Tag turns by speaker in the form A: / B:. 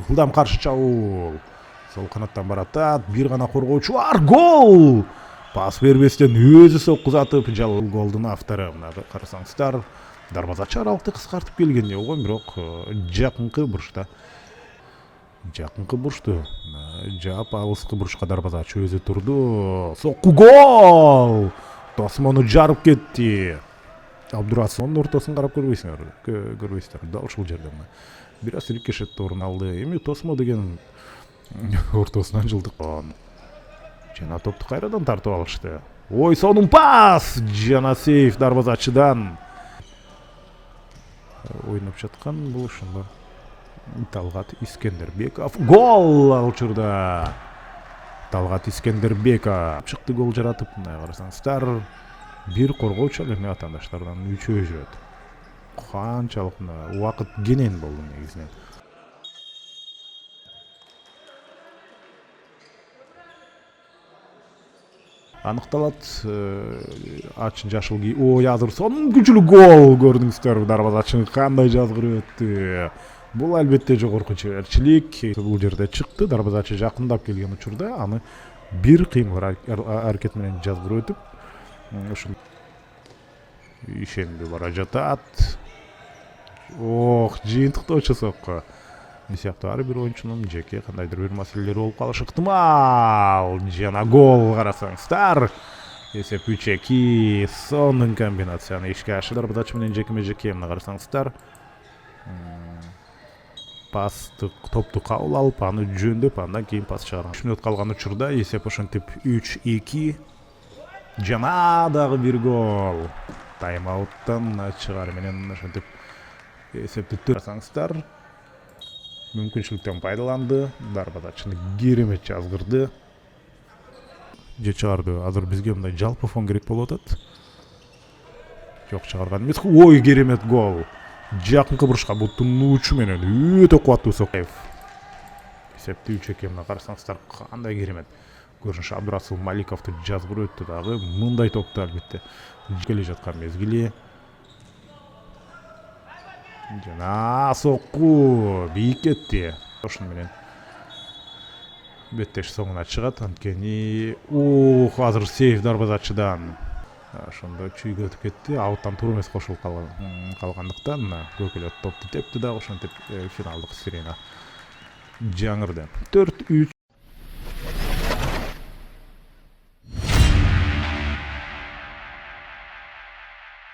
A: Жылдам каршы чабуул. Сол канаттан баратат. Бир гана коргоочу бар. Гол! Пас бербестен өзү соккузатып, жал голдун автору. Мына карасаңыздар, дарбазачы аралыкты кыскартып келген ого, бирок жакынкы бурушта. Жакынкы бурушту. Жаап алыскы бурушка дарбазачы өзү турду. Сокку гол! Тосмону жарып кетти. Абдурасымовдун ортосун карап көрбөйсүңөр. Дал ушул жерде мына. Бир аз Рикошет орун алды. Эми Тосмо деген ортосунан жылдыккан. Жана топту кайрадан тартып алышты. Ой, сонун пас! Жана сейф дарбазачыдан. Ойноп жаткан бул ошондо. Талгат Искендербеков. Гол ал учурда. Талгат Искендербеков чыкты, гол жаратып, мына карасаңыздар. Бир коргоочу ал эми атаандаштардан үчөө жүрөт. Канчалык убакыт кенен болду негизинен. Аныкталат. Ачын жашыл ки. Ой, азыр сонун күчүлүү гол көрдүңүздөр. Дарбазачы кандай жазгырып өттү. Бул албетте жогорку чеберчилик. Бул жерде чыкты. Дарбазачы жакындап келген учурда аны бир кыймыл аракет менен жазгырып өтүп, ушул ишендүү бара жатат. Ох, жыйынтыктоочу сокко. Бул сыяктуу ар бир оюнчунун жеке кандайдыр бир маселелери болуп калышы ыктымал. Жана гол карасаңыздар. Эсеп 3-2. Сонун комбинацияны ишке ашырды. Дарбазачы менен жекеме-жеке мына карасаңыздар. Пастык топту кабыл алып, аны жөндөп, андан кийин пас чыгарган. 3 мүнөт калган учурда эсеп ошентип 3-2. Жана дагы бир гол. Тайм-ауттан чыгары менен ошентип эсепти турсаңыздар. Мүмкүнчүлүктөн пайдаланды. Дарбазачыны керемет жазгырды. Же чыгарды. Азыр бизге мындай жалпы фон керек болуп атат. Жок, чыгарган эмес. Ой, керемет гол. Жакынкы бурушка буттун учу менен өтө кубаттуу сокко. Эсепти 3-2 мына карасаңыздар, кандай керемет. Көрүнүшү Абдурасул Маликовду жазгырып өттү дагы. Мындай топту албетте келе жаткан мезгили. Жана сокку бийик кетти. Ошону менен беттеш соңуна чыгат. Анткени азыр сейф дарбазачыдан. Ошондо чүйгө өтүп кетти. Ауттан туура эмес кошулуп калгандыктан көкөлөт топту тепти дагы ошентип финалдык сирена жаңырды. 4-3.